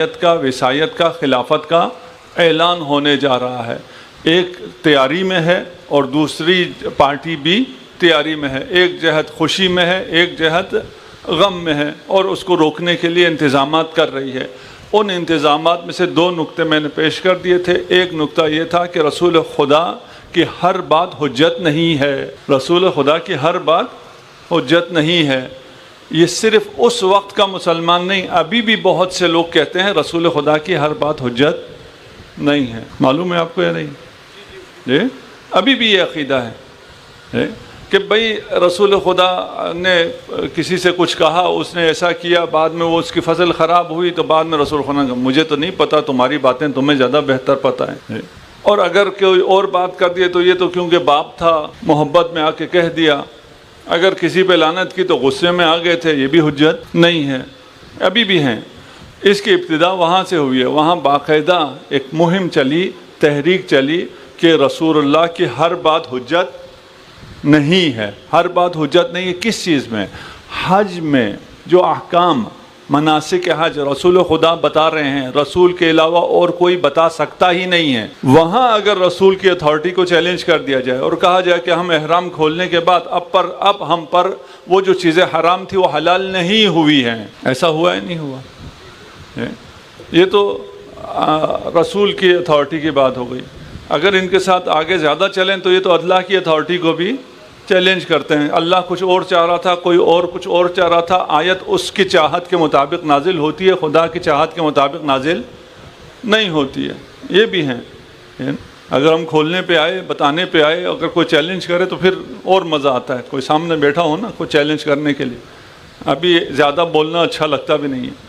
کا وصایت کا خلافت کا اعلان ہونے جا رہا ہے۔ ایک تیاری میں ہے اور دوسری پارٹی بھی تیاری میں ہے، ایک جہت خوشی میں ہے، ایک جہت غم میں ہے، اور اس کو روکنے کے لیے انتظامات کر رہی ہے۔ ان انتظامات میں سے دو نقطے میں نے پیش کر دیے تھے۔ ایک نقطہ یہ تھا کہ رسول خدا کی ہر بات حجت نہیں ہے، رسول خدا کی ہر بات حجت نہیں ہے۔ یہ صرف اس وقت کا مسلمان نہیں، ابھی بھی بہت سے لوگ کہتے ہیں رسول خدا کی ہر بات حجت نہیں ہے۔ معلوم ہے آپ کو یا نہیں؟ جی ابھی بھی یہ عقیدہ ہے کہ بھئی رسول خدا نے کسی سے کچھ کہا، اس نے ایسا کیا، بعد میں وہ اس کی فصل خراب ہوئی تو بعد میں رسول خدا نے مجھے تو نہیں پتا، تمہاری باتیں تمہیں زیادہ بہتر پتہ ہیں، اور اگر کوئی اور بات کر دیے تو یہ تو کیونکہ باپ تھا محبت میں آ کے کہہ دیا، اگر کسی پہ لعنت کی تو غصے میں آ گئے تھے، یہ بھی حجت نہیں ہے۔ ابھی بھی ہیں۔ اس کی ابتدا وہاں سے ہوئی ہے۔ وہاں باقاعدہ ایک مہم چلی، تحریک چلی کہ رسول اللہ کی ہر بات حجت نہیں ہے۔ ہر بات حجت نہیں ہے کس چیز میں؟ حج میں جو احکام مناسک حج رسول خدا بتا رہے ہیں، رسول کے علاوہ اور کوئی بتا سکتا ہی نہیں ہے، وہاں اگر رسول کی اتھارٹی کو چیلنج کر دیا جائے اور کہا جائے کہ ہم احرام کھولنے کے بعد اب ہم پر وہ جو چیزیں حرام تھی وہ حلال نہیں ہوئی ہیں، ایسا ہوا ہے نہیں ہوا؟ یہ تو رسول کی اتھارٹی کی بات ہو گئی۔ اگر ان کے ساتھ آگے زیادہ چلیں تو یہ تو اللہ کی اتھارٹی کو بھی چیلنج کرتے ہیں۔ اللہ کچھ اور چاہ رہا تھا، کوئی اور کچھ اور چاہ رہا تھا، آیت اس کی چاہت کے مطابق نازل ہوتی ہے، خدا کی چاہت کے مطابق نازل نہیں ہوتی ہے۔ یہ بھی ہیں۔ اگر ہم کھولنے پہ آئے، بتانے پہ آئے، اگر کوئی چیلنج کرے تو پھر اور مزہ آتا ہے، کوئی سامنے بیٹھا ہو نا کوئی چیلنج کرنے کے لیے۔ ابھی زیادہ بولنا اچھا لگتا بھی نہیں ہے۔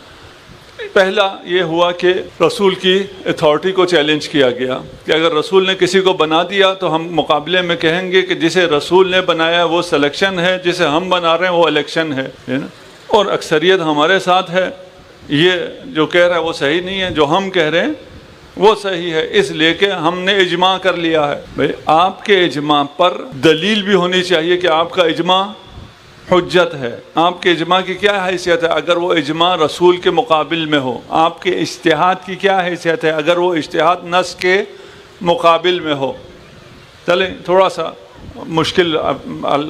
پہلا یہ ہوا کہ رسول کی اتھارٹی کو چیلنج کیا گیا کہ اگر رسول نے کسی کو بنا دیا تو ہم مقابلے میں کہیں گے کہ جسے رسول نے بنایا وہ سلیکشن ہے، جسے ہم بنا رہے ہیں وہ الیکشن ہے نا، اور اکثریت ہمارے ساتھ ہے، یہ جو کہہ رہا ہے وہ صحیح نہیں ہے، جو ہم کہہ رہے ہیں وہ صحیح ہے، اس لیے کہ ہم نے اجماع کر لیا ہے۔ بھئی آپ کے اجماع پر دلیل بھی ہونی چاہیے کہ آپ کا اجماع حجت ہے۔ آپ کے اجماع کی کیا حیثیت ہے اگر وہ اجماع رسول کے مقابل میں ہو؟ آپ کے اجتہاد کی کیا حیثیت ہے اگر وہ اجتہاد نص کے مقابل میں ہو؟ چلیں تھوڑا سا مشکل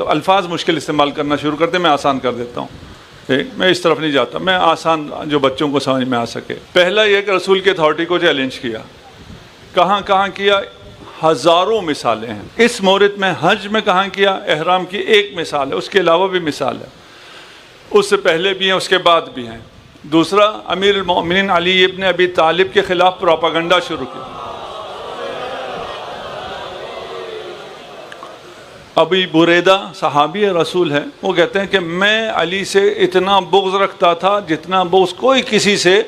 الفاظ مشکل استعمال کرنا شروع کرتے ہیں، میں آسان کر دیتا ہوں۔ میں اس طرف نہیں جاتا، میں آسان جو بچوں کو سمجھ میں آ سکے۔ پہلا یہ کہ رسول کی اتھارٹی کو چیلنج کیا۔ کہاں کہاں کیا؟ ہزاروں مثالیں ہیں۔ اس مورد میں حج میں کہاں کیا؟ احرام کی ایک مثال ہے، اس کے علاوہ بھی مثال ہے، اس سے پہلے بھی ہیں، اس کے بعد بھی ہیں۔ دوسرا، امیر المؤمنین علی ابن ابی طالب کے خلاف پروپیگنڈا شروع کیا۔ ابی بریدہ صحابی رسول ہے، وہ کہتے ہیں کہ میں علی سے اتنا بغض رکھتا تھا جتنا بغض کوئی کسی سے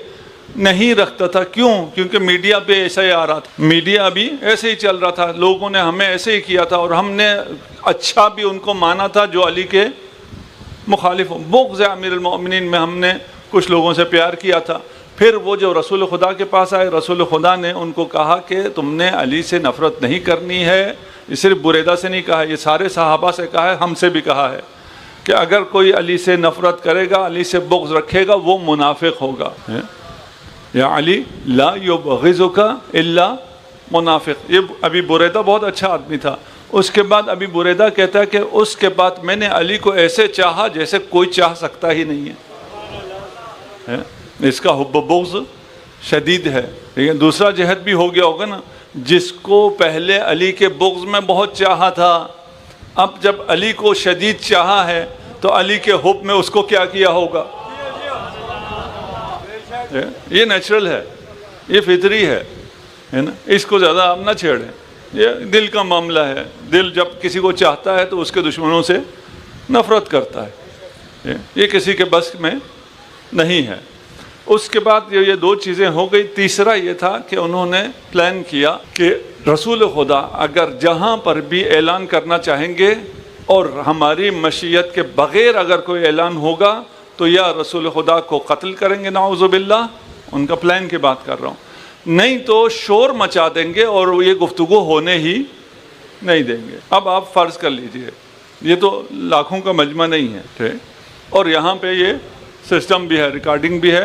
نہیں رکھتا تھا۔ کیوں؟ کیونکہ میڈیا پہ ایسا ہی آ رہا تھا، میڈیا بھی ایسے ہی چل رہا تھا، لوگوں نے ہمیں ایسے ہی کیا تھا اور ہم نے اچھا بھی ان کو مانا تھا جو علی کے مخالف ہوں۔ بغض امیر المؤمنین میں ہم نے کچھ لوگوں سے پیار کیا تھا۔ پھر وہ جو رسول خدا کے پاس آئے، رسول خدا نے ان کو کہا کہ تم نے علی سے نفرت نہیں کرنی ہے۔ یہ صرف بریدہ سے نہیں کہا، یہ سارے صحابہ سے کہا ہے، ہم سے بھی کہا ہے کہ اگر کوئی علی سے نفرت کرے گا، علی سے بغض رکھے گا، وہ منافق ہوگا۔ یا علی لا یبغضک الا منافق۔ یہ ابی بریدہ بہت اچھا آدمی تھا۔ اس کے بعد ابی بریدہ کہتا ہے کہ اس کے بعد میں نے علی کو ایسے چاہا جیسے کوئی چاہ سکتا ہی نہیں ہے۔ اس کا حب و بغض شدید ہے۔ لیکن دوسرا جہد بھی ہو گیا ہوگا نا، جس کو پہلے علی کے بغض میں بہت چاہا تھا، اب جب علی کو شدید چاہا ہے تو علی کے حب میں اس کو کیا کیا ہوگا؟ یہ نیچرل ہے، یہ فطری ہے نا، اس کو زیادہ آپ نہ چھیڑیں۔ یہ دل کا معاملہ ہے، دل جب کسی کو چاہتا ہے تو اس کے دشمنوں سے نفرت کرتا ہے، یہ کسی کے بس میں نہیں ہے۔ اس کے بعد یہ دو چیزیں ہو گئی۔ تیسرا یہ تھا کہ انہوں نے پلان کیا کہ رسول خدا اگر جہاں پر بھی اعلان کرنا چاہیں گے اور ہماری مشیت کے بغیر اگر کوئی اعلان ہوگا تو یا رسول خدا کو قتل کریں گے، نعوذ باللہ، ان کا پلان کی بات کر رہا ہوں، نہیں تو شور مچا دیں گے اور یہ گفتگو ہونے ہی نہیں دیں گے۔ اب آپ فرض کر لیجئے، یہ تو لاکھوں کا مجمع نہیں ہے، اور یہاں پہ یہ سسٹم بھی ہے، ریکارڈنگ بھی ہے،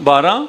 12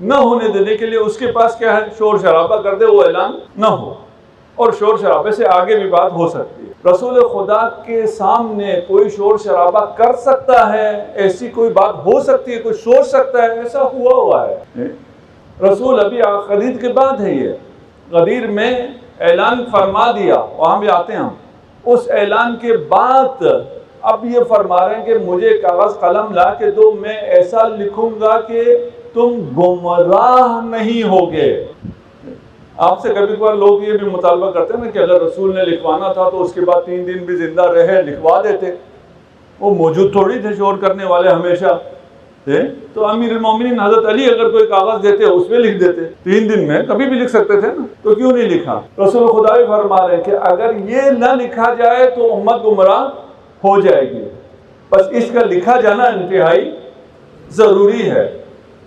نہ ہونے دینے کے لیے اس کے پاس کیا ہے؟ شور شرابہ کر دے، وہ اعلان نہ ہو، اور شور شرابے سے آگے بھی بات ہو سکتی ہے۔ رسول خدا کے سامنے کوئی شور شرابہ کر سکتا ہے، ایسی کوئی بات ہو سکتی ہے، کوئی سوچ سکتا ہے؟ ایسا ہوا ہے۔ رسول ابھی غدیر کے بعد ہے، یہ غدیر میں اعلان فرما دیا، وہاں بھی آتے ہیں ہم، اس اعلان کے بعد اب یہ فرما رہے ہیں کہ مجھے کاغذ قلم لا کے دو، میں ایسا لکھوں گا کہ تم گمراہ نہیں ہوگے۔ آپ سے کبھی کبھار لوگ یہ بھی مطالبہ کرتے ہیں نا کہ اگر رسول نے لکھوانا تھا تو اس کے بعد 3 دن بھی زندہ رہے لکھوا دیتے، وہ موجود تھوڑی تھے شور کرنے والے ہمیشہ تھے، تو امیر المومنین حضرت علی اگر کوئی کاغذ دیتے اس میں لکھ دیتے 3 دن میں، کبھی بھی لکھ سکتے تھے نا، تو کیوں نہیں لکھا؟ رسول خدا بھی فرما رہے ہیں کہ اگر یہ نہ لکھا جائے تو امت گمراہ ہو جائے گی، بس اس کا لکھا جانا انتہائی ضروری ہے،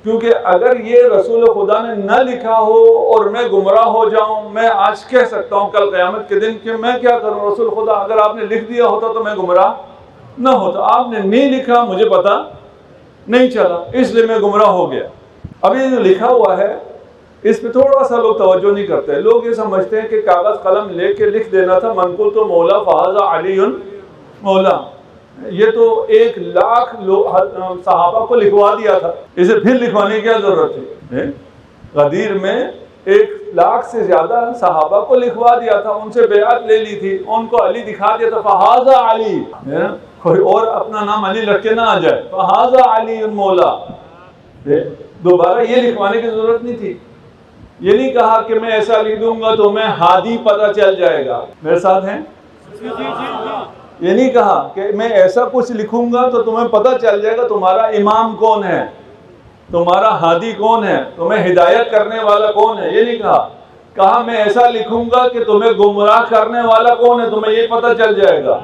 کیونکہ اگر یہ رسول خدا نے نہ لکھا ہو اور میں گمراہ ہو جاؤں، میں آج کہہ سکتا ہوں کل قیامت کے دن کہ میں کیا کروں رسول خدا، اگر آپ نے لکھ دیا ہوتا تو میں گمراہ نہ ہوتا، آپ نے نہیں لکھا، مجھے پتا نہیں چلا، اس لیے میں گمراہ ہو گیا۔ اب یہ جو لکھا ہوا ہے اس پہ تھوڑا سا لوگ توجہ نہیں کرتے، لوگ یہ سمجھتے ہیں کہ کاغذ قلم لے کے لکھ دینا تھا منقول تو مولا فہذا علی مولا، یہ تو 1,00,000 صحابہ کو لکھوا دیا تھا، اسے پھر لکھوانے کی کیا ضرورت ہے؟ غدیر میں 1,00,000 سے زیادہ صحابہ کو لکھوا دیا تھا، ان سے بیعت لے لی تھی، ان کو علی دکھا دیا تھا، فہذا علی، کوئی اور اپنا نام علی رکھ کے نہ آ جائے، فہذا علی مولا، دوبارہ یہ لکھوانے کی ضرورت نہیں تھی۔ یہ نہیں کہا کہ میں ایسا لکھ دوں گا تو میں ہادی پتہ چل جائے گا، میرے ساتھ ہیں؟ یہ نہیں کہا کہ میں ایسا کچھ لکھوں گا تو تمہیں پتہ چل جائے گا تمہارا امام کون ہے، تمہارا ہادی کون ہے، تمہیں ہدایت کرنے والا کون ہے، یہ نہیں کہا۔ کہا میں ایسا لکھوں گا کہ تمہیں گمراہ کرنے والا کون ہے، تمہیں یہ پتہ چل جائے گا۔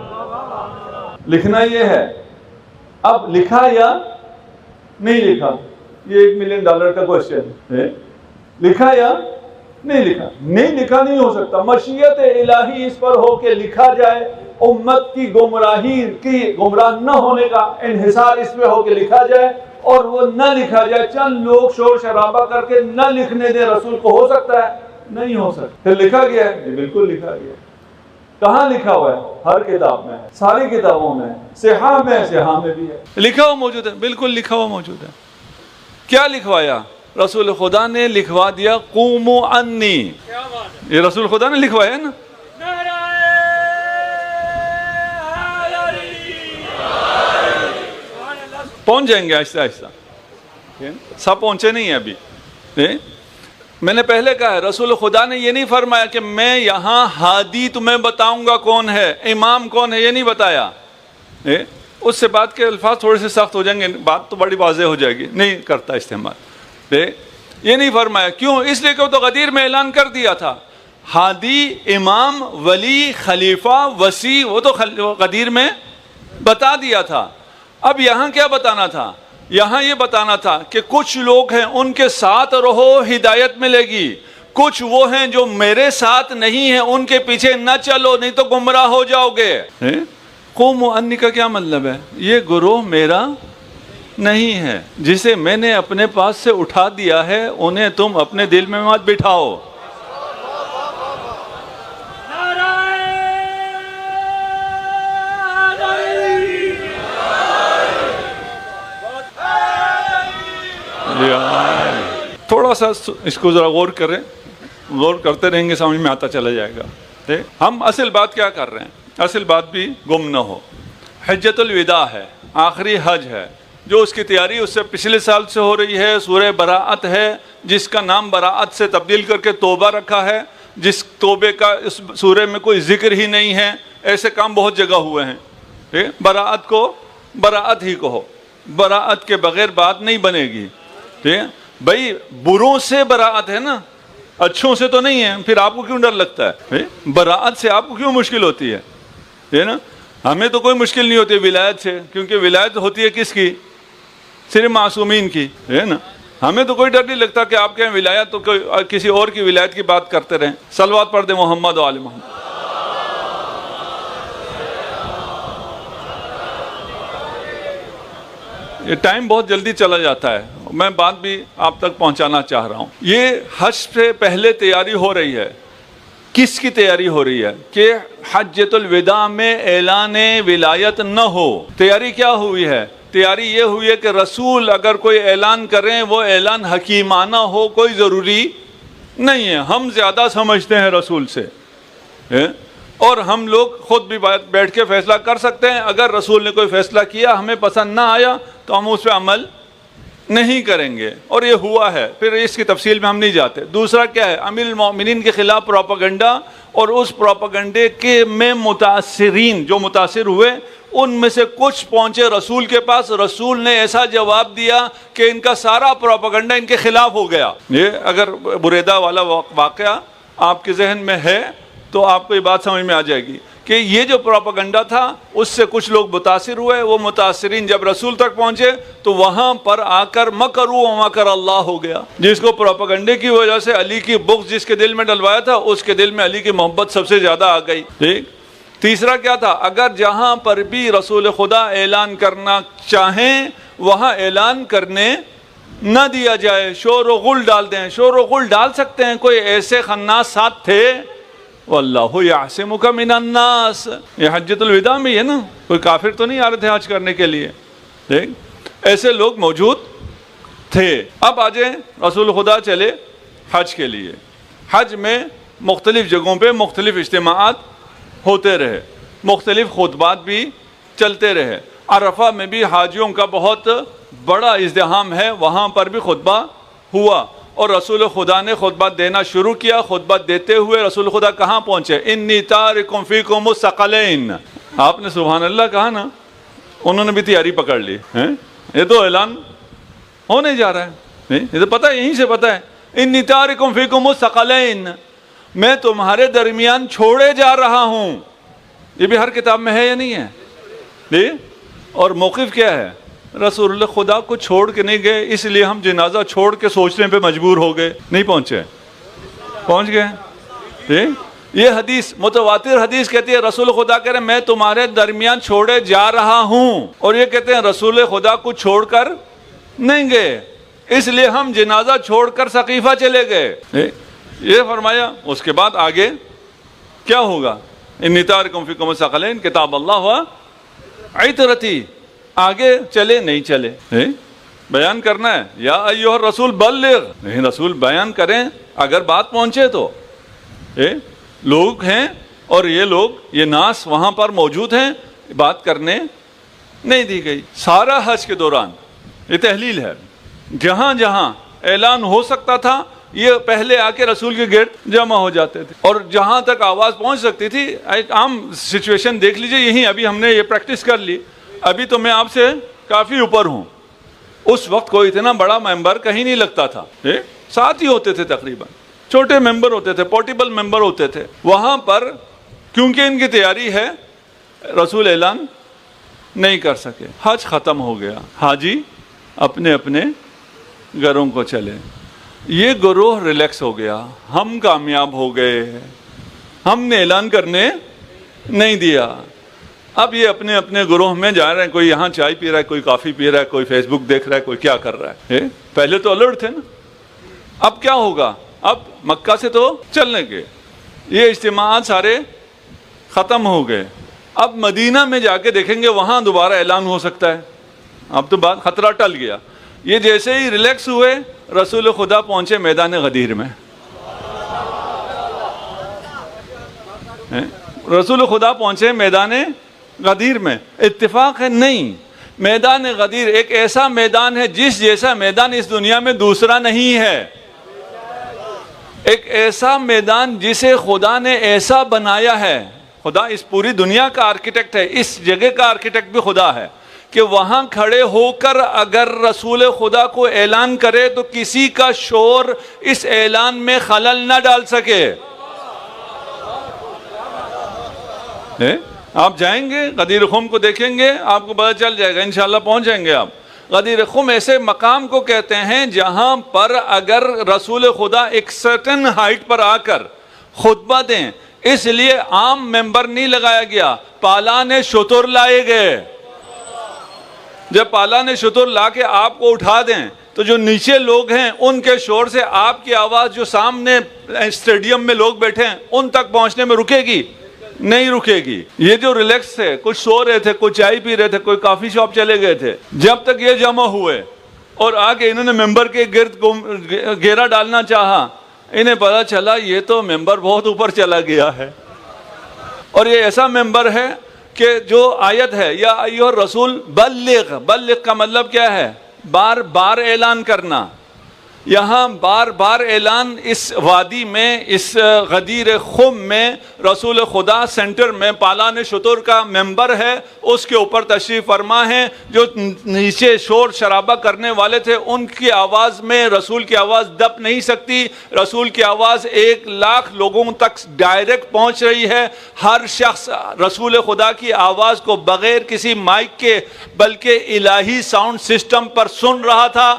لکھنا یہ ہے۔ اب لکھا یا نہیں لکھا، یہ $1 ملین کا کوشچن ہے، لکھا یا نہیں لکھا؟ نہیں لکھا نہیں ہو سکتا، مشیت الہی اس پر ہو کہ لکھا جائے، امت کی گمراہی کی گمراہ نہ ہونے کا انحصار اس پہ ہو کہ لکھا جائے، اور وہ نہ لکھا جائے، چند لوگ شور شرابہ کر کے نہ لکھنے دے رسول کو، ہو سکتا ہے؟ نہیں ہو سکتا۔ پھر لکھا گیا ہے؟ جی بالکل لکھا گیا ہے۔ کہاں لکھا ہوا ہے؟ ہر کتاب میں، ساری کتابوں میں، صحاح میں بھی ہے لکھا ہوا موجود ہے، بالکل لکھا ہوا موجود ہے۔ کیا لکھوایا؟ رسول خدا نے لکھوا دیا قوموا انی، یہ رسول خدا نے لکھوایا نا۔ پہنچ جائیں گے آہستہ آہستہ، سب پہنچے نہیں ہیں ابھی۔ میں نے پہلے کہا ہے رسول خدا نے یہ نہیں فرمایا کہ میں یہاں ہادی تمہیں بتاؤں گا کون ہے، امام کون ہے، یہ نہیں بتایا۔ اس سے بات کے الفاظ تھوڑے سے سخت ہو جائیں گے، بات تو بڑی واضح ہو جائے گی، نہیں کرتا استعمال۔ یہ نہیں فرمایا، کیوں؟ اس لیے کہ وہ تو غدیر میں اعلان کر دیا تھا، ہادی، امام، ولی، خلیفہ، وصی، وہ تو غدیر میں بتا دیا تھا۔ اب یہاں کیا بتانا تھا؟ یہاں یہ بتانا تھا کہ کچھ لوگ ہیں ان کے ساتھ رہو، ہدایت ملے گی، کچھ وہ ہیں جو میرے ساتھ نہیں ہیں ان کے پیچھے نہ چلو، نہیں تو گمراہ ہو جاؤ گے۔ قوموا انی کا کیا مطلب ہے؟ یہ گروہ میرا نہیں ہے، جسے میں نے اپنے پاس سے اٹھا دیا ہے، انہیں تم اپنے دل میں مت بٹھاؤ۔ تھوڑا سا اس کو ذرا غور کریں، غور کرتے رہیں گے سمجھ میں آتا چلا جائے گا۔ ہم اصل بات کیا کر رہے ہیں؟ اصل بات بھی گم نہ ہو۔ حجۃ الوداع ہے، آخری حج ہے، جو اس کی تیاری اس سے پچھلے سال سے ہو رہی ہے۔ سورہ براءت ہے، جس کا نام براءت سے تبدیل کر کے توبہ رکھا ہے، جس توبے کا اس سورہ میں کوئی ذکر ہی نہیں ہے۔ ایسے کام بہت جگہ ہوئے ہیں۔ براءت کو براءت ہی کہو، براءت کے بغیر بات نہیں بنے گی۔ بھائی بروں سے براءت ہے نا، اچھوں سے تو نہیں ہے، پھر آپ کو کیوں ڈر لگتا ہے؟ براءت سے آپ کو کیوں مشکل ہوتی ہے نا؟ ہمیں تو کوئی مشکل نہیں ہوتی ولایت سے، کیونکہ ولایت ہوتی ہے کس کی؟ صرف معصومین کی، ہے نا۔ ہمیں تو کوئی ڈر نہیں لگتا کہ آپ کہیں ولایت تو کوئی کسی اور کی ولایت کی بات کرتے رہیں۔ صلوات پڑھ دیں محمد و آل محمد۔ یہ ٹائم بہت جلدی چلا جاتا ہے میں بات بھی آپ تک پہنچانا چاہ رہا ہوں. یہ حج سے پہلے تیاری ہو رہی ہے. کس کی تیاری ہو رہی ہے؟ کہ حجۃ الوداع میں اعلان ولایت نہ ہو. تیاری کیا ہوئی ہے؟ تیاری یہ ہوئی ہے کہ رسول اگر کوئی اعلان کریں وہ اعلان حکیمانہ ہو، کوئی ضروری نہیں ہے. ہم زیادہ سمجھتے ہیں رسول سے، اور ہم لوگ خود بھی بیٹھ کے فیصلہ کر سکتے ہیں. اگر رسول نے کوئی فیصلہ کیا ہمیں پسند نہ آیا تو ہم اس پہ عمل نہیں کریں گے، اور یہ ہوا ہے. پھر اس کی تفصیل میں ہم نہیں جاتے. دوسرا کیا ہے؟ امیر المومنین کے خلاف پروپیگنڈا، اور اس پروپیگنڈے کے میں متاثرین جو متاثر ہوئے ان میں سے کچھ پہنچے رسول کے پاس. رسول نے ایسا جواب دیا کہ ان کا سارا پروپیگنڈا ان کے خلاف ہو گیا. یہ اگر بریدہ والا واقعہ آپ کے ذہن میں ہے تو آپ کو یہ بات سمجھ میں آ جائے گی کہ یہ جو پروپیگنڈا تھا اس سے کچھ لوگ متاثر ہوئے. وہ متاثرین جب رسول تک پہنچے تو وہاں پر آ کر مکروا ومکر اللہ ہو گیا. جس کو پروپیگنڈے کی وجہ سے علی کی بغض جس کے دل میں ڈلوایا تھا اس کے دل میں علی کی محبت سب سے زیادہ آ گئی. ٹھیک. تیسرا کیا تھا؟ اگر جہاں پر بھی رسول خدا اعلان کرنا چاہیں وہاں اعلان کرنے نہ دیا جائے، شور و غل ڈال دیں. شور و غل ڈال سکتے ہیں، کوئی ایسے خناس ساتھ تھے. واللہ یعصمک من الناس. یہ حجۃ الوداع میں ہے نا، کوئی کافر تو نہیں آ رہے تھے حج کرنے کے لیے. ٹھیک. ایسے لوگ موجود تھے. اب آ جائیں رسول خدا چلے حج کے لیے. حج میں مختلف جگہوں پہ مختلف اجتماعات ہوتے رہے، مختلف خطبات بھی چلتے رہے. عرفہ میں بھی حاجیوں کا بہت بڑا ازدحام ہے، وہاں پر بھی خطبہ ہوا اور رسول خدا نے خطبہ دینا شروع کیا. خطبہ دیتے ہوئے رسول خدا کہاں پہنچے؟ انی تارکم فیکم الثقلین. آپ نے سبحان اللہ کہا نا، انہوں نے بھی تیاری پکڑ لی. یہ تو اعلان ہونے جا رہا ہے، یہ تو پتہ ہے، یہیں سے پتہ ہے. انی تارکم فیکم الثقلین، میں تمہارے درمیان چھوڑے جا رہا ہوں. یہ بھی ہر کتاب میں ہے یا نہیں ہے؟ اور موقف کیا ہے؟ رسول اللہ خدا کو چھوڑ کے نہیں گئے، اس لیے ہم جنازہ چھوڑ کے سوچنے پہ مجبور ہو گئے. نہیں پہنچے، پہنچ گئے. یہ حدیث متواتر حدیث کہتی ہے رسول خدا کہہ رہے میں تمہارے درمیان چھوڑے جا رہا ہوں، اور یہ کہتے ہیں رسول خدا کو چھوڑ کر نہیں گئے، اس لیے ہم جنازہ چھوڑ کر سقیفہ چلے گئے. یہ فرمایا. اس کے بعد آگے کیا ہوگا؟ انی تارکم فیکم الثقلین کتاب اللہ و عترتی. آگے چلے نہیں چلے، بیان کرنا ہے. یا ایھا الرسول بلغ، نہیں رسول بیان کریں اگر بات پہنچے تو. لوگ ہیں اور یہ لوگ یہ ناس وہاں پر موجود ہیں، بات کرنے نہیں دی گئی. سارا حج کے دوران یہ تحلیل ہے، جہاں جہاں اعلان ہو سکتا تھا یہ پہلے آ کے رسول کے گیٹ جمع ہو جاتے تھے، اور جہاں تک آواز پہنچ سکتی تھی. ایک عام سچویشن دیکھ لیجئے، یہیں ابھی ہم نے یہ پریکٹس کر لی. ابھی تو میں آپ سے کافی اوپر ہوں، اس وقت کوئی اتنا بڑا ممبر کہیں نہیں لگتا تھا، ساتھ ہی ہوتے تھے، تقریباً چھوٹے ممبر ہوتے تھے، پورٹیبل ممبر ہوتے تھے. وہاں پر کیونکہ ان کی تیاری ہے رسول اعلان نہیں کر سکے. حج ختم ہو گیا، حاجی اپنے اپنے گھروں کو چلے. یہ گروہ ریلیکس ہو گیا، ہم کامیاب ہو گئے، ہم نے اعلان کرنے نہیں دیا. اب یہ اپنے اپنے گروہ میں جا رہے ہیں، کوئی یہاں چائے پی رہا ہے، کوئی کافی پی رہا ہے، کوئی فیس بک دیکھ رہا ہے، کوئی کیا کر رہا ہے. پہلے تو الرٹ تھے نا. اب کیا ہوگا؟ اب مکہ سے تو چلنے کے یہ اجتماعات سارے ختم ہو گئے. اب مدینہ میں جا کے دیکھیں گے وہاں دوبارہ اعلان ہو سکتا ہے. اب تو بات خطرہ ٹل گیا. یہ جیسے ہی ریلیکس ہوئے رسول خدا پہنچے میدان غدیر میں. رسول خدا پہنچے میدان غدیر میں. اتفاق ہے؟ نہیں. میدان غدیر ایک ایسا میدان ہے جس جیسا میدان اس دنیا میں دوسرا نہیں ہے. ایک ایسا میدان جسے خدا نے ایسا بنایا ہے. خدا اس پوری دنیا کا آرکیٹیکٹ ہے، اس جگہ کا آرکیٹیکٹ بھی خدا ہے، کہ وہاں کھڑے ہو کر اگر رسول خدا کو اعلان کرے تو کسی کا شور اس اعلان میں خلل نہ ڈال سکے. آپ جائیں گے غدیر خم کو دیکھیں گے، آپ کو پتہ چل جائے گا، انشاءاللہ پہنچ جائیں گے آپ. غدیر خم ایسے مقام کو کہتے ہیں جہاں پر اگر رسول خدا ایک سرٹن ہائٹ پر آ کر خطبہ دیں، اس لیے عام ممبر نہیں لگایا گیا، پالان شتر لائے گئے. جب پالان شتر لا کے آپ کو اٹھا دیں تو جو نیچے لوگ ہیں ان کے شور سے آپ کی آواز جو سامنے اسٹیڈیم میں لوگ بیٹھے ہیں ان تک پہنچنے میں رکے گی؟ نہیں رکے گی۔ یہ جو ریلیکس تھے، کچھ سو رہے تھے، کوئی چائے پی رہے تھے، کوئی کافی شاپ چلے گئے تھے، جب تک یہ جمع ہوئے اور آگے انہوں نے ممبر کے گرد گھیرا ڈالنا چاہا، انہیں پتا چلا یہ تو ممبر بہت اوپر چلا گیا ہے، اور یہ ایسا ممبر ہے کہ جو آیت ہے یا ایھا الرسول بلغ، بلغ کا مطلب کیا ہے؟ بار بار اعلان کرنا۔ یہاں بار بار اعلان اس وادی میں، اس غدیر خم میں رسول خدا سینٹر میں پالان شتر کا ممبر ہے، اس کے اوپر تشریف فرما ہے۔ جو نیچے شور شرابہ کرنے والے تھے ان کی آواز میں رسول کی آواز دب نہیں سکتی۔ رسول کی آواز 1,00,000 لوگوں تک ڈائریکٹ پہنچ رہی ہے۔ ہر شخص رسول خدا کی آواز کو بغیر کسی مائک کے بلکہ الہی ساؤنڈ سسٹم پر سن رہا تھا۔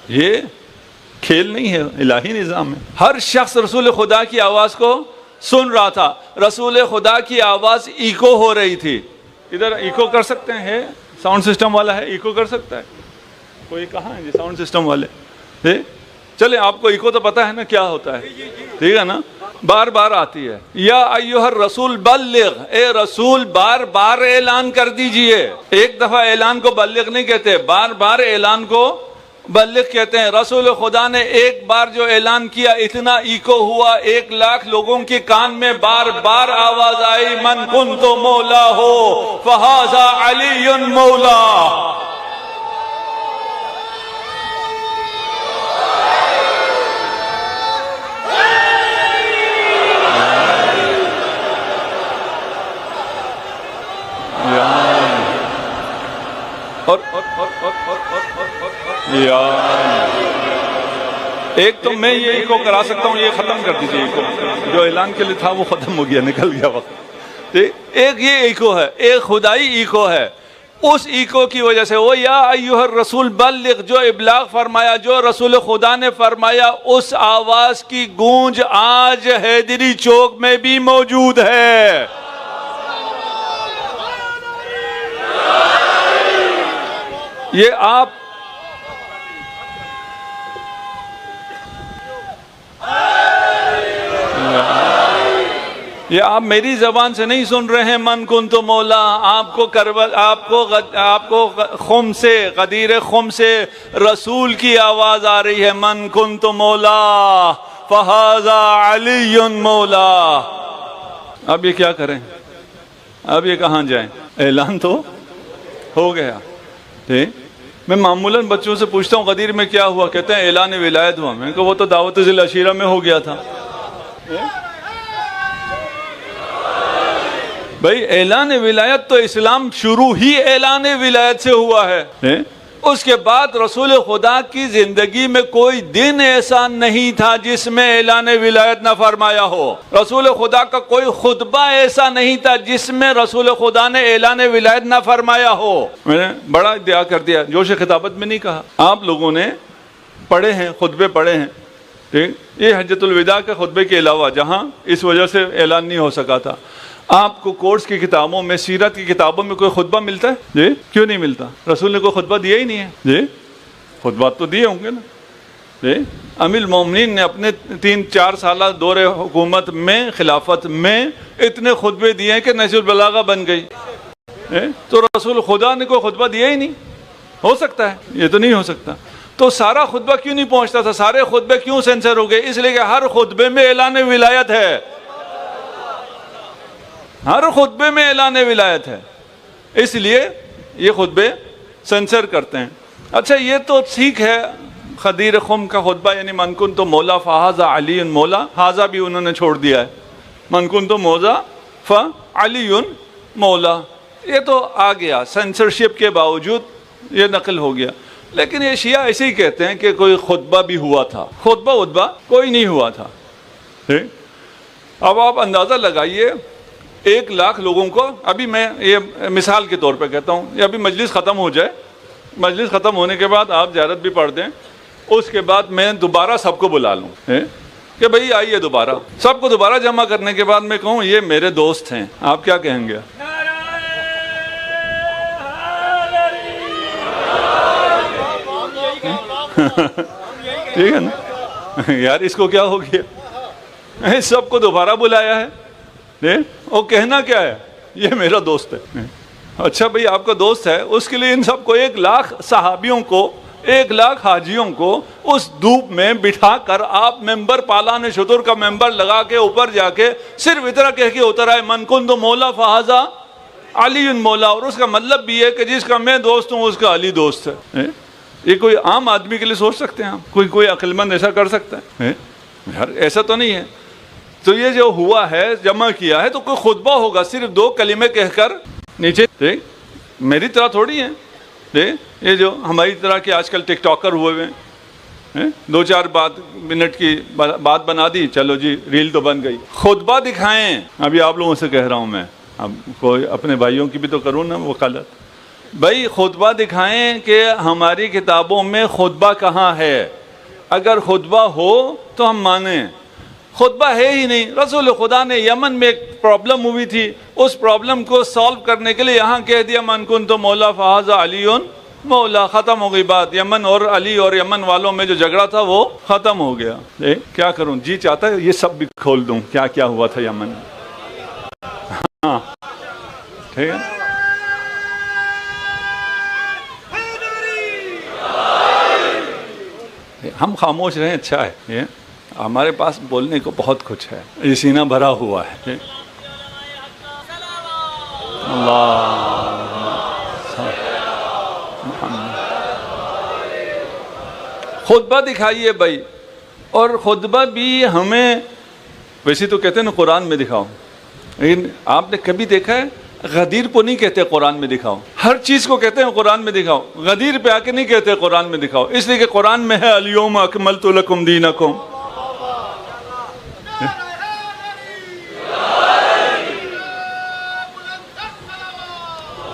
یہ کھیل نہیں ہے، الہی نظام ہے۔ ہر شخص رسول خدا کی آواز کو سن رہا تھا۔ رسول خدا کی آواز ایکو ہو رہی تھی۔ ادھر ایکو کر سکتے ہیں؟ ساؤنڈ سسٹم والا ہے، ایکو کر سکتا ہے؟ کوئی کہاں ہے جی ساؤنڈ سسٹم والے؟ چلیں آپ کو ایکو تو پتا ہے نا کیا ہوتا ہے، ٹھیک ہے نا؟ بار بار آتی ہے، یا ایھا الرسول بلغ، اے رسول بار بار اعلان کر دیجئے۔ ایک دفعہ اعلان کو بلغ نہیں کہتے، بار بار اعلان کو بلغ کہتے ہیں۔ رسول خدا نے ایک بار جو اعلان کیا اتنا ایکو ہوا، 1,00,000 لوگوں کے کان میں بار بار آواز آئی، من کنت مولا ہو فہذا علی مولا۔ ایک تو میں یہ ایکو کرا سکتا ہوں، یہ ختم کر دیجئے ایکو، جو اعلان کے لیے تھا وہ ختم ہو گیا، نکل گیا وقت۔ ایک یہ ایکو ہے، ایک خدائی ایکو ہے۔ اس ایکو کی وجہ سے وہ یا ایھا الرسول بلغ جو ابلاغ فرمایا، جو رسول خدا نے فرمایا، اس آواز کی گونج آج حیدری چوک میں بھی موجود ہے۔ یہ آپ میری زبان سے نہیں سن رہے ہیں، من کنت مولا، آپ کو خم سے، غدیر خم سے رسول کی آواز آ رہی ہے، من کنت مولا فہذا علی مولا۔ اب یہ کیا کریں؟ اب یہ کہاں جائیں؟ اعلان تو ہو گیا۔ میں معمولاً بچوں سے پوچھتا ہوں غدیر میں کیا ہوا، کہتے ہیں اعلان ولایت ہوا۔ میں کہا وہ تو دعوت ذی العشیرہ میں ہو گیا تھا۔ بھائی اعلان ولایت تو اسلام شروع ہی اعلان ولایت سے ہوا ہے۔ اس کے بعد رسول خدا کی زندگی میں کوئی دن ایسا نہیں تھا جس میں اعلان ولایت نہ فرمایا ہو۔ رسول خدا کا کوئی خطبہ ایسا نہیں تھا جس میں رسول خدا نے اعلان ولایت نہ فرمایا ہو۔ میں نے بڑا ادعا کر دیا، جوش خطابت میں نہیں کہا، آپ لوگوں نے پڑھے ہیں، خطبے پڑھے ہیں، ٹھیک؟ یہ حجۃ الوداع کے خطبے کے علاوہ جہاں اس وجہ سے اعلان نہیں ہو سکا تھا، آپ کو کورس کی کتابوں میں، سیرت کی کتابوں میں کوئی خطبہ ملتا ہے؟ جی کیوں نہیں ملتا؟ رسول نے کوئی خطبہ دیا ہی نہیں ہے۔ جی خطبات تو دیے ہوں گے نا۔ جی امیر المومنین نے اپنے 3-4 سالہ دور حکومت میں، خلافت میں اتنے خطبے دیے ہیں کہ نہج البلاغہ بن گئی۔ تو رسول خدا نے کوئی خطبہ دیا ہی نہیں؟ ہو سکتا ہے؟ یہ تو نہیں ہو سکتا۔ تو سارا خطبہ کیوں نہیں پہنچتا تھا؟ سارے خطبے کیوں سینسر ہو گئے؟ اس لیے کہ ہر خطبے میں اعلان ولایت ہے، ہر خطبے میں اعلان ولایت ہے، اس لیے یہ خطبے سینسر کرتے ہیں۔ اچھا یہ تو ٹھیک ہے، غدیر خم کا خطبہ یعنی من کنت مولا فہذا علی مولا، ہذا بھی انہوں نے چھوڑ دیا ہے، من کنت مولا فعلی مولا، یہ تو آ گیا، سینسرشپ کے باوجود یہ نقل ہو گیا۔ لیکن یہ شیعہ ایسے ہی کہتے ہیں کہ کوئی خطبہ بھی ہوا تھا، خطبہ کوئی نہیں ہوا تھا۔ اب آپ اندازہ لگائیے 1,00,000 لوگوں کو، ابھی میں یہ مثال کے طور پہ کہتا ہوں، یہ ابھی مجلس ختم ہو جائے، مجلس ختم ہونے کے بعد آپ زیارت بھی پڑھ دیں، اس کے بعد میں دوبارہ سب کو بلا لوں، کہ بھئی آئیے دوبارہ. سب کو دوبارہ جمع کرنے کے بعد میں کہوں یہ میرے دوست ہیں, آپ کیا کہیں گے؟ ٹھیک ہے نا یار, اس کو کیا ہو گیا؟ سب کو دوبارہ بلایا ہے, اور کہنا کیا ہے؟ یہ میرا دوست ہے. اچھا بھئی آپ کا دوست ہے, اس کے لیے ان سب کو 1,00,000 صحابیوں کو, 1,00,000 حاجیوں کو اس دھوپ میں بٹھا کر آپ ممبر پالان شتر کا ممبر لگا کے اوپر جا کے صرف اتنا کہہ کے اتر آئے, من کنت مولا فہذا علی مولا, اور اس کا مطلب بھی ہے کہ جس کا میں دوست ہوں اس کا علی دوست ہے. یہ کوئی عام آدمی کے لیے سوچ سکتے ہیں آپ؟ کوئی عقل مند ایسا کر سکتا ہے؟ یار ایسا تو نہیں ہے. تو یہ جو ہوا ہے, جمع کیا ہے, تو کوئی خطبہ ہوگا صرف 2 کلمے کہہ کر نیچے. دیکھ میری طرح تھوڑی ہے, یہ جو ہماری طرح کے آج کل ٹک ٹاکر ہوئے ہیں, 2-4 منٹ کی بات بنا دی, چلو جی ریل تو بن گئی. خطبہ دکھائیں. ابھی آپ لوگوں سے کہہ رہا ہوں میں, اب کوئی اپنے بھائیوں کی بھی تو کروں نا وکالت. بھائی خطبہ دکھائیں کہ ہماری کتابوں میں خطبہ کہاں ہے. اگر خطبہ ہو تو ہم مانیں, خطبہ ہے ہی نہیں. رسول خدا نے یمن میں ایک پرابلم ہوئی تھی, اس پرابلم کو سالو کرنے کے لیے یہاں کہہ دیا من کنت مولا فہذا علی مولا, ختم ہو گئی بات. یمن اور علی اور یمن والوں میں جو جھگڑا تھا وہ ختم ہو گیا. کیا کروں, جی چاہتا ہے یہ سب بھی کھول دوں کیا کیا ہوا تھا یمن میں. ہاں ٹھیک ہے. ہم خاموش رہیں, اچھا ہے. ہمارے پاس بولنے کو بہت کچھ ہے, یہ سینہ بھرا ہوا ہے. خطبہ دکھائیے بھائی. اور خطبہ بھی ہمیں ویسے تو کہتے ہیں نا قرآن میں دکھاؤ, لیکن آپ نے کبھی دیکھا ہے غدیر کو نہیں کہتے قرآن میں دکھاؤ. ہر چیز کو کہتے ہیں قرآن میں دکھاؤ, غدیر پہ آ کے نہیں کہتے قرآن میں دکھاؤ, اس لیے کہ قرآن میں ہے الیوم اکملت لکم دینکم.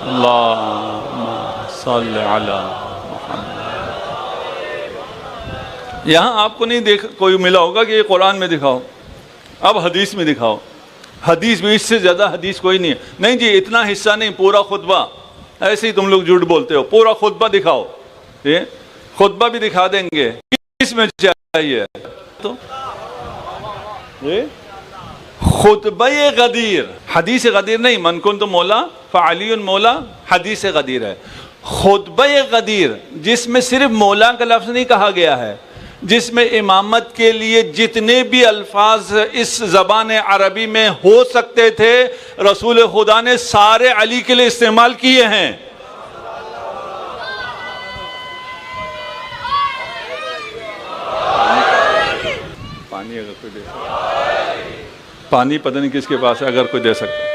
اللہم صل علی محمد. یہاں آپ کو نہیں کوئی ملا ہوگا کہ یہ قرآن میں دکھاؤ, اب حدیث میں دکھاؤ. حدیث بھی اس سے زیادہ حدیث کوئی نہیں ہے. نہیں جی اتنا حصہ نہیں, پورا خطبہ. ایسے ہی تم لوگ جھوٹ بولتے ہو, پورا خطبہ دکھاؤ. خطبہ بھی دکھا دیں گے, کس میں چاہیے تو خطبہ غدیر. حدیث غدیر نہیں, من کنت مولا فعلی مولا حدیث غدیر ہے. خطبہ غدیر جس میں صرف مولا کا لفظ نہیں کہا گیا ہے, جس میں امامت کے لیے جتنے بھی الفاظ اس زبان عربی میں ہو سکتے تھے رسول خدا نے سارے علی کے لیے استعمال کیے ہیں. پانی اگر کوئی دے سکتا, پانی پتہ نہیں کس کے پاس ہے, اگر کوئی دے سکتا.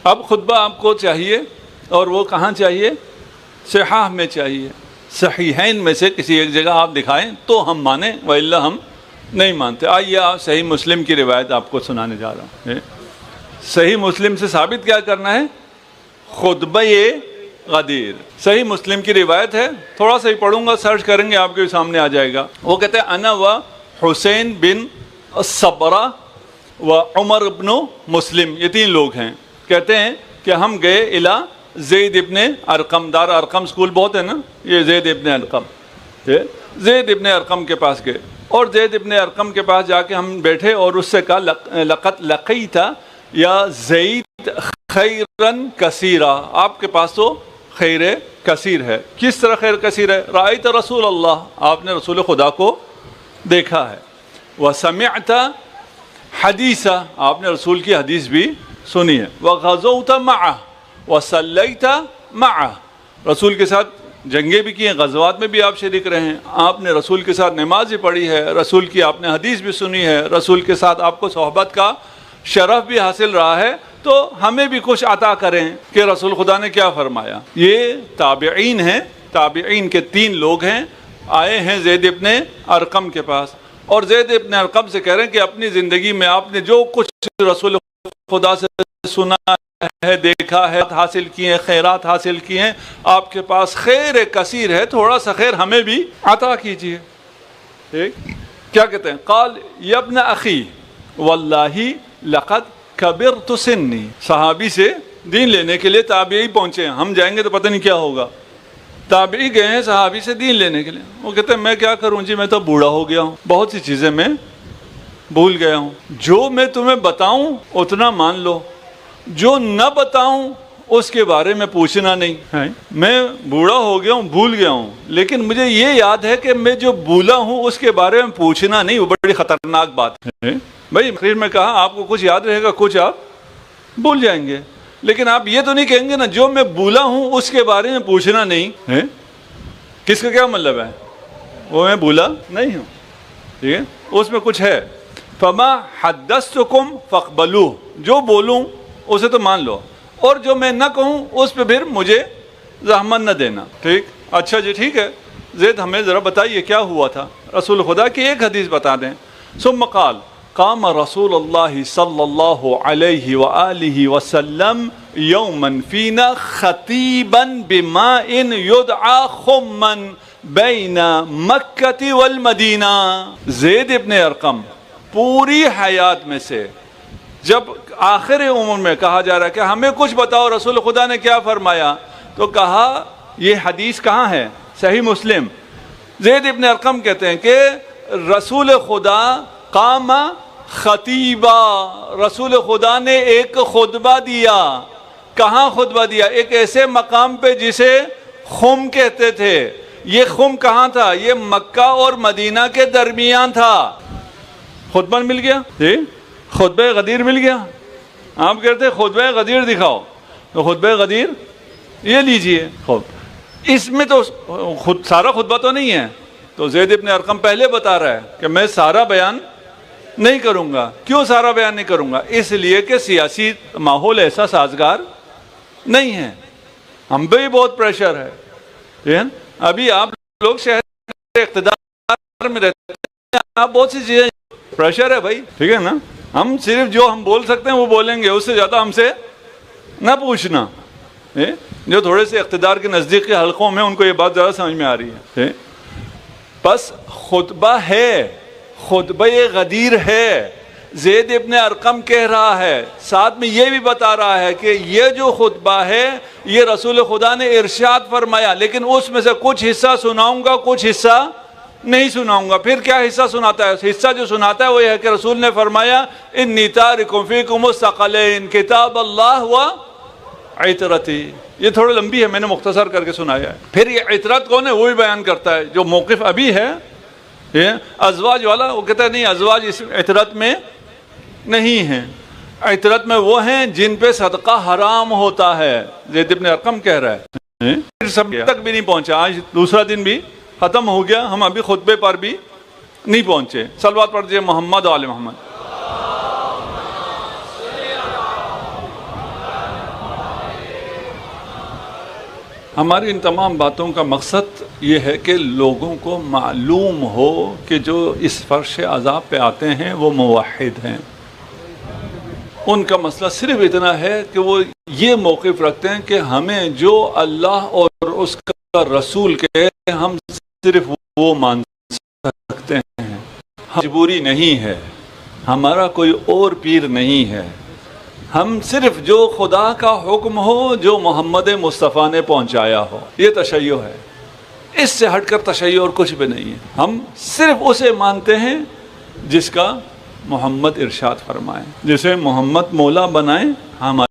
اب خطبہ آپ کو چاہیے, اور وہ کہاں چاہیے؟ صحاح میں چاہیے. صحیحین میں سے کسی ایک جگہ آپ دکھائیں تو ہم مانیں, وإلا ہم نہیں مانتے. آئیے آپ صحیح مسلم کی روایت آپ کو سنانے جا رہا ہوں. صحیح مسلم سے ثابت کیا کرنا ہے؟ خطبہ غدیر. صحیح مسلم کی روایت ہے, تھوڑا سا ہی پڑھوں گا, سرچ کریں گے آپ کے سامنے آ جائے گا. وہ کہتے ہیں انا و حسین بن الصبرہ و عمر بن مسلم, یہ 3 لوگ ہیں. کہتے ہیں کہ ہم گئے الا زید ابن ارقم, دار ارقم سکول بہت ہے نا, یہ زید ابن ارقم, زید ابن ارقم کے پاس گئے, اور زید ابن ارقم کے پاس جا کے ہم بیٹھے اور اس سے کہا لقد لقیت یا زید خیرن کثیرا, آپ کے پاس تو خیر کثیر ہے. کس طرح خیر کثیر ہے؟ رأیت رسول اللہ, آپ نے رسول خدا کو دیکھا ہے. وسمعت حدیثا, آپ نے رسول کی حدیث بھی سنی ہے. وغزوت معه وصلیت معه, رسول کے ساتھ جنگیں بھی کی ہیں, غزوات میں بھی آپ شریک رہے ہیں, آپ نے رسول کے ساتھ نماز بھی پڑھی ہے, رسول کی آپ نے حدیث بھی سنی ہے, رسول کے ساتھ آپ کو صحبت کا شرف بھی حاصل رہا ہے. تو ہمیں بھی کچھ عطا کریں کہ رسول خدا نے کیا فرمایا۔ یہ تابعین ہیں، تابعین کے 3 لوگ ہیں، آئے ہیں زید ابن ارقم کے پاس، اور زید ابن ارقم سے کہہ رہے ہیں کہ اپنی زندگی میں آپ نے جو کچھ رسول خدا سے سنا ہے، دیکھا ہے، حاصل کیے ہیں، خیرات حاصل کیے ہیں، آپ کے پاس خیر کثیر ہے، تھوڑا سا خیر ہمیں بھی عطا کیجیے۔ ٹھیک، کیا کہتے ہیں؟ قال یا ابن اخی واللہ لقد کبرت سنی۔ صحابی سے دین لینے کے لیے تابعی پہنچے ہیں، ہم جائیں گے تو پتہ نہیں کیا ہوگا۔ تابعی گئے ہیں صحابی سے دین لینے کے لیے، وہ کہتے ہیں میں کیا کروں جی، میں تو بوڑھا ہو گیا ہوں، بہت سی چیزیں میں بھول گیا ہوں، جو میں تمہیں بتاؤں اتنا مان لو، جو نہ بتاؤں اس کے بارے میں پوچھنا نہیں ہے۔ میں بوڑھا ہو گیا ہوں، بھول گیا ہوں، لیکن مجھے یہ یاد ہے کہ میں جو بھولا ہوں اس کے بارے میں پوچھنا نہیں، وہ بڑی خطرناک بات ہے۔ بھائی آخر میں کہا آپ کو کچھ یاد رہے گا، کچھ آپ بھول جائیں گے، لیکن آپ یہ تو نہیں کہیں گے نا جو میں بھولا ہوں اس کے بارے میں پوچھنا نہیں ہے۔ کس کا کیا مطلب ہے؟ وہ میں بھولا نہیں ہوں، ٹھیک ہے، اس میں کچھ ہے۔ فما حدثتکم فاقبلوہ، جو بولوں اسے تو مان لو، اور جو میں نہ کہوں اس پہ پھر مجھے زحمت نہ دینا۔ ٹھیک، اچھا جی ٹھیک ہے، زید ہمیں ذرا بتائیے کیا ہوا تھا۔ رسول خدا کی ایک حدیث بتا دیں۔ ثم قال قام رسول اللہ صلی اللہ علیہ وآلہ وسلم یوما فینا خطیبا بماء یدعا خما بین مکہ والمدینہ۔ زید ابن ارقم پوری حیات میں سے جب آخر عمر میں کہا جا رہا ہے کہ ہمیں کچھ بتاؤ رسول خدا نے کیا فرمایا، تو کہا یہ حدیث کہاں ہے؟ صحیح مسلم۔ زید ابن ارقم کہتے ہیں کہ رسول خدا قام خطیبہ، رسول خدا نے ایک خطبہ دیا۔ کہاں خطبہ دیا؟ ایک ایسے مقام پہ جسے خم کہتے تھے۔ یہ خم کہاں تھا؟ یہ مکہ اور مدینہ کے درمیان تھا۔ خطبہ مل گیا جی، خطبہ غدیر مل گیا۔ آپ کہتے ہیں خطبہ غدیر دکھاؤ، تو خطبہ غدیر یہ لیجئے۔ اس میں تو سارا خطبہ تو نہیں ہے، تو زید ابن ارقم پہلے بتا رہا ہے کہ میں سارا بیان نہیں کروں گا۔ کیوں سارا بیان نہیں کروں گا؟ اس لیے کہ سیاسی ماحول ایسا سازگار نہیں ہے، ہم پہ بھی بہت پریشر ہے۔ ابھی آپ لوگ شہر اقتدار میں رہتے ہیں، آپ بہت سی چیزیں پریشر ہے بھائی، ٹھیک ہے نا۔ ہم صرف جو ہم بول سکتے ہیں وہ بولیں گے، اس سے زیادہ ہم سے نہ پوچھنا۔ جو تھوڑے سے اقتدار کے نزدیک کے حلقوں میں ان کو یہ بات زیادہ سمجھ میں آ رہی ہے۔ بس خطبہ ہے، خطبہ غدیر ہے، زید ابن ارقم کہہ رہا ہے، ساتھ میں یہ بھی بتا رہا ہے کہ یہ جو خطبہ ہے یہ رسول خدا نے ارشاد فرمایا، لیکن اس میں سے کچھ حصہ سناؤں گا، کچھ حصہ نہیں سناؤں گا۔ پھر کیا حصہ سناتا ہے؟ حصہ جو سناتا ہے وہ یہ ہے کہ رسول نے فرمایا انی تارک فیکم الثقلین کتاب اللہ و عطرتی۔ یہ تھوڑا لمبی ہے، میں نے مختصر کر کے سنایا ہے۔ پھر یہ عطرت کون ہے وہ بھی بیان کرتا ہے، جو موقف ابھی ہے ازواج والا، وہ کہتا ہے نہیں ازواج اس عطرت میں نہیں ہیں، عطرت میں وہ ہیں جن پہ صدقہ حرام ہوتا ہے۔ زید ابن ارقم کہہ رہا ہے۔ پھر سب تک بھی نہیں پہنچا، آج دوسرا دن بھی ختم ہو گیا، ہم ابھی خطبے پر بھی نہیں پہنچے۔ صلوات پڑھ دیجیے محمد و آل محمد۔ ہماری ان تمام باتوں کا مقصد یہ ہے کہ لوگوں کو معلوم ہو کہ جو اس فرش عذاب پہ آتے ہیں وہ موحد ہیں۔ ان کا مسئلہ صرف اتنا ہے کہ وہ یہ موقف رکھتے ہیں کہ ہمیں جو اللہ اور اس کا رسول کے ہم صرف وہ مان سکتے ہیں، مجبوری نہیں ہے، ہمارا کوئی اور پیر نہیں ہے، ہم صرف جو خدا کا حکم ہو، جو محمد مصطفیٰ نے پہنچایا ہو، یہ تشیع ہے۔ اس سے ہٹ کر تشیع اور کچھ بھی نہیں ہے، ہم صرف اسے مانتے ہیں جس کا محمد ارشاد فرمائے، جسے محمد مولا بنائیں، ہمارے